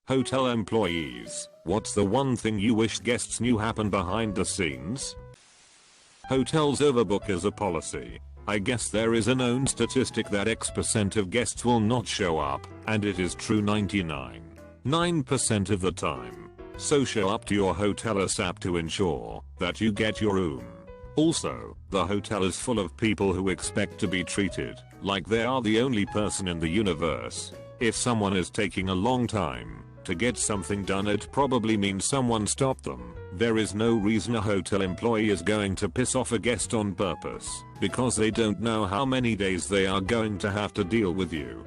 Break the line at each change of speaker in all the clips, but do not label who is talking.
Hotel employees, what's the one thing you wish guests knew happened behind the scenes? Hotels overbook as a policy. I guess there is a known statistic that X% of guests will not show up, and it is true 99.9% of the time. So show up to your hotel ASAP to ensure that you get your room. Also, the hotel is full of people who expect to be treated like they are the only person in the universe. If someone is taking a long time to get something done, it probably means someone stopped them. There is no reason a hotel employee is going to piss off a guest on purpose, because they don't know how many days they are going to have to deal with you.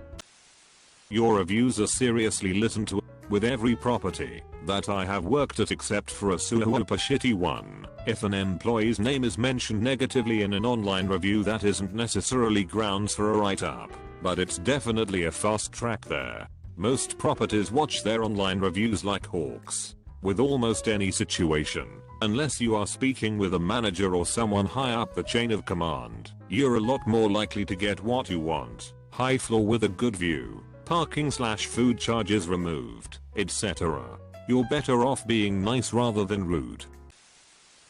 Your reviews are seriously listened to with every property that I have worked at except for a super shitty one. If an employee's name is mentioned negatively in an online review, that isn't necessarily grounds for a write-up, but it's definitely a fast track there. Most properties watch their online reviews like hawks with almost any situation. Unless you are speaking with a manager or someone high up the chain of command, you're a lot more likely to get what you want. High floor with a good view, parking/food charges removed, etc. You're better off being nice rather than rude.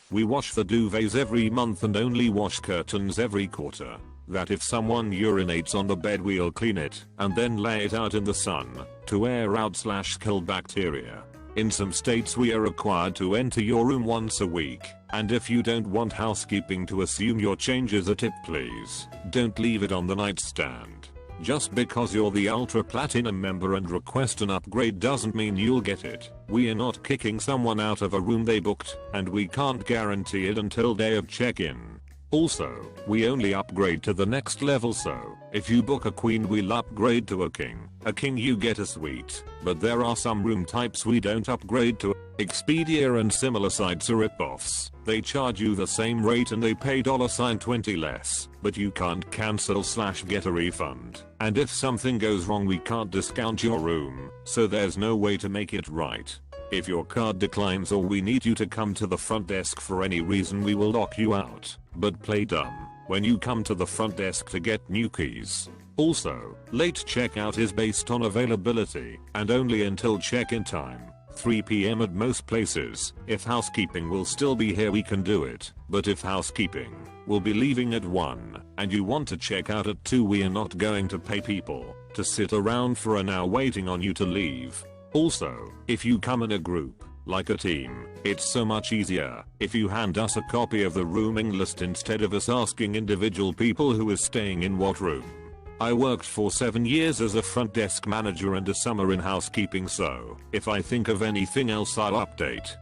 We wash the duvets every month and only wash curtains every quarter. That if someone urinates on the bed, we'll clean it and then lay it out in the sun to air out/kill bacteria. In some states we are required to enter your room once a week, and if you don't want housekeeping to assume your change is a tip, please don't leave it on the nightstand. Just because you're the Ultra Platinum member and request an upgrade doesn't mean you'll get it. We are not kicking someone out of a room they booked, and we can't guarantee it until day of check-in. Also, we only upgrade to the next level, so if you book a queen we'll upgrade to a king. A king you get a suite, but there are some room types we don't upgrade to. Expedia and similar sites are rip-offs. They charge you the same rate and they pay $20 less, but you can't cancel/get a refund. And if something goes wrong we can't discount your room, so there's no way to make it right. If your card declines or we need you to come to the front desk for any reason, we will lock you out. But play dumb when you come to the front desk to get new keys. Also, late checkout is based on availability and only until check-in time, 3 PM at most places. If housekeeping will still be here we can do it, but if housekeeping will be leaving at 1 and you want to check out at 2, we are not going to pay people to sit around for an hour waiting on you to leave. Also, if you come in a group, like a team, it's so much easier if you hand us a copy of the rooming list instead of us asking individual people who is staying in what room. I worked for 7 years as a front desk manager and a summer in housekeeping, so if I think of anything else I'll update.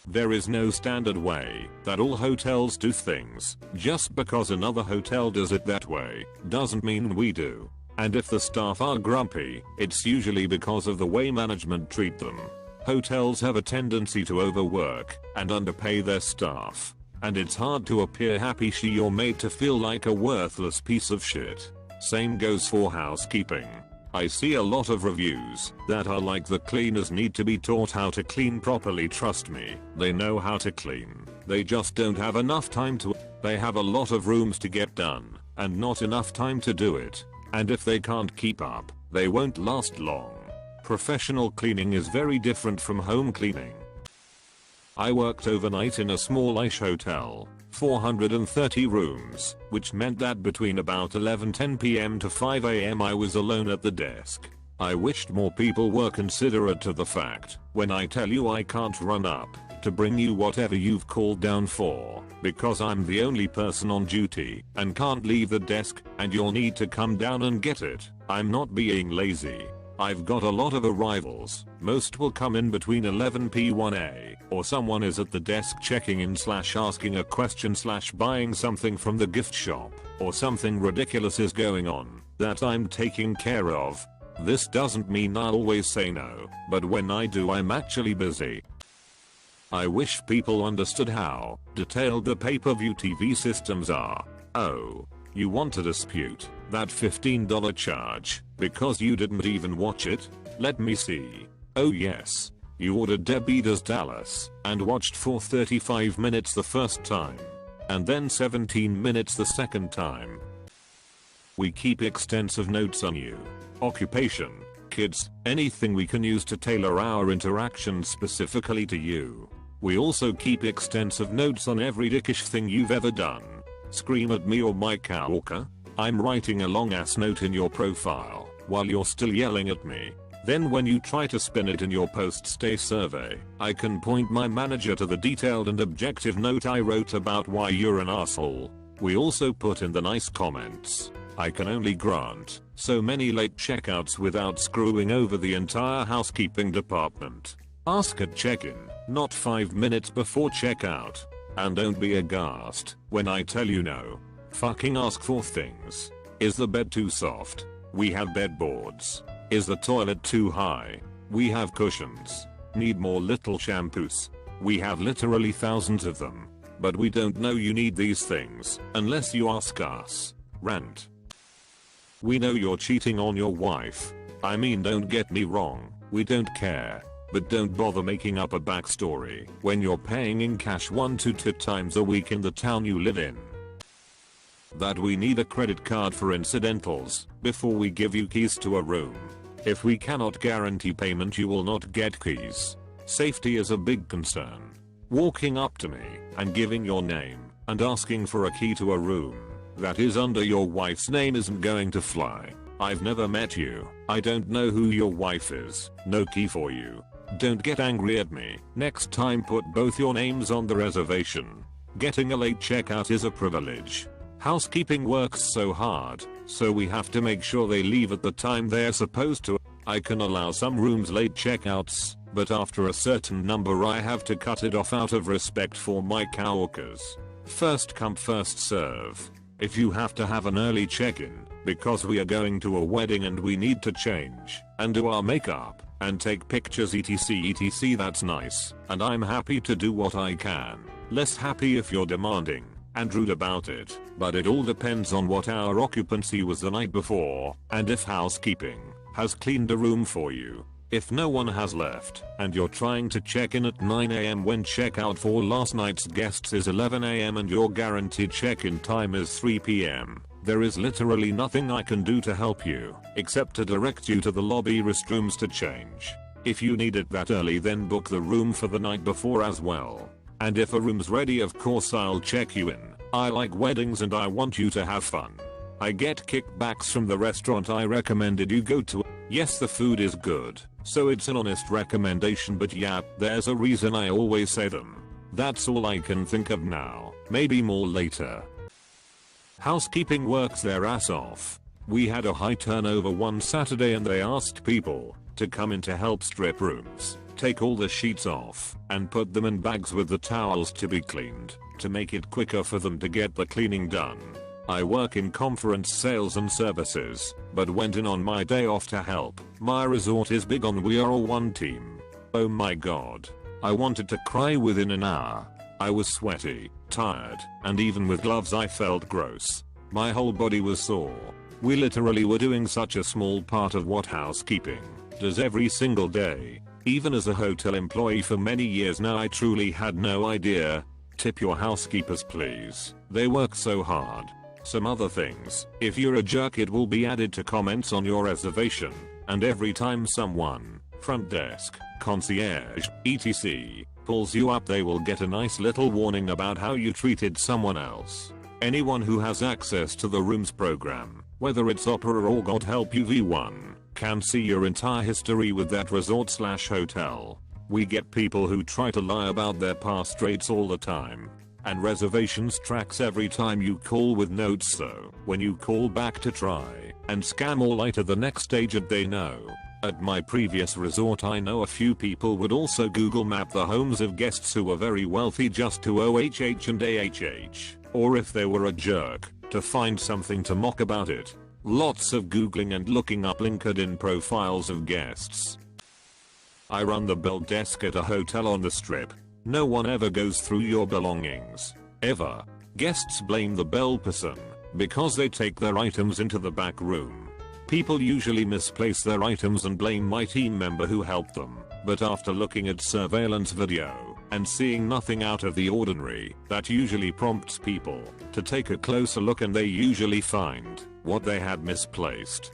There is no standard way that all hotels do things. Just because another hotel does it that way doesn't mean we do. And if the staff are grumpy, it's usually because of the way management treat them. Hotels have a tendency to overwork and underpay their staff, and it's hard to appear happy you're made to feel like a worthless piece of shit. Same goes for housekeeping. I see a lot of reviews that are like the cleaners need to be taught how to clean properly. Trust me, they know how to clean. They just don't have enough time to. They have a lot of rooms to get done and not enough time to do it. And if they can't keep up, they won't last long. Professional cleaning is very different from home cleaning. I worked overnight in a small-ish hotel, 430 rooms, which meant that between about 11:10 PM to 5 AM I was alone at the desk. I wished more people were considerate to the fact, when I tell you I can't run up to bring you whatever you've called down for, because I'm the only person on duty and can't leave the desk, and you'll need to come down and get it. I'm not being lazy. I've got a lot of arrivals. Most will come in between 11 p.1 or someone is at the desk checking in / asking a question / buying something from the gift shop, or something ridiculous is going on that I'm taking care of. This doesn't mean I'll always say no, but when I do I'm actually busy. I wish people understood how detailed the pay-per-view TV systems are. Oh, you want to dispute that $15 charge because you didn't even watch it? Let me see. Oh yes, you ordered Debbie Does Dallas and watched for 35 minutes the first time, and then 17 minutes the second time. We keep extensive notes on you. Occupation, kids, anything we can use to tailor our interactions specifically to you. We also keep extensive notes on every dickish thing you've ever done. Scream at me or my coworker. I'm writing a long ass note in your profile while you're still yelling at me. Then when you try to spin it in your post-stay survey, I can point my manager to the detailed and objective note I wrote about why you're an asshole. We also put in the nice comments. I can only grant so many late checkouts without screwing over the entire housekeeping department. Ask at check-in, not 5 minutes before checkout. And don't be aghast when I tell you no. Fucking ask for things. Is the bed too soft? We have bedboards. Is the toilet too high? We have cushions. Need more little shampoos? We have literally thousands of them. But we don't know you need these things unless you ask us. Rant. We know you're cheating on your wife. I mean, don't get me wrong, we don't care. But don't bother making up a backstory when you're paying in cash 1 to 2 times a week in the town you live in. That we need a credit card for incidentals before we give you keys to a room. If we cannot guarantee payment, you will not get keys. Safety is a big concern. Walking up to me and giving your name and asking for a key to a room that is under your wife's name isn't going to fly. I've never met you. I don't know who your wife is. No key for you. Don't get angry at me. Next time put both your names on the reservation. Getting a late checkout is a privilege. Housekeeping works so hard, so we have to make sure they leave at the time they're supposed to. I can allow some rooms late checkouts, but after a certain number I have to cut it off out of respect for my coworkers. First come first serve. If you have to have an early check-in, because we are going to a wedding and we need to change, and do our makeup, and take pictures etc, that's nice, and I'm happy to do what I can. Less happy if you're demanding and rude about it, but it all depends on what our occupancy was the night before, and if housekeeping has cleaned a room for you. If no one has left, and you're trying to check in at 9 AM when checkout for last night's guests is 11 AM and your guaranteed check-in time is 3 PM, there is literally nothing I can do to help you, except to direct you to the lobby restrooms to change. If you need it that early, then book the room for the night before as well. And if a room's ready, of course I'll check you in. I like weddings and I want you to have fun. I get kickbacks from the restaurant I recommended you go to. Yes, the food is good, so it's an honest recommendation, but yeah, there's a reason I always say them. That's all I can think of now, maybe more later. Housekeeping works their ass off. We had a high turnover one Saturday and they asked people to come in to help strip rooms, take all the sheets off, and put them in bags with the towels to be cleaned, to make it quicker for them to get the cleaning done. I work in conference sales and services, but went in on my day off to help. My resort is big on we are all one team. Oh my god. I wanted to cry within an hour. I was sweaty, tired, and even with gloves I felt gross. My whole body was sore. We literally were doing such a small part of what housekeeping does every single day. Even as a hotel employee for many years now, I truly had no idea. Tip your housekeepers please. They work so hard. Some other things, if you're a jerk it will be added to comments on your reservation, and every time someone, front desk, concierge, etc, pulls you up they will get a nice little warning about how you treated someone else. Anyone who has access to the rooms program, whether it's Opera or God Help You V1, can see your entire history with that resort/hotel. We get people who try to lie about their past rates all the time. And reservations tracks every time you call with notes, so when you call back to try and scam or lie to the next agent they know. At my previous resort I know a few people would also Google map the homes of guests who were very wealthy just to OHH and AHH, or if they were a jerk, to find something to mock about it. Lots of googling and looking up LinkedIn profiles of guests. I run the bell desk at a hotel on the strip. No one ever goes through your belongings. Ever. Guests blame the bell person because they take their items into the back room. People usually misplace their items and blame my team member who helped them, but after looking at surveillance video and seeing nothing out of the ordinary, that usually prompts people to take a closer look and they usually find what they had misplaced.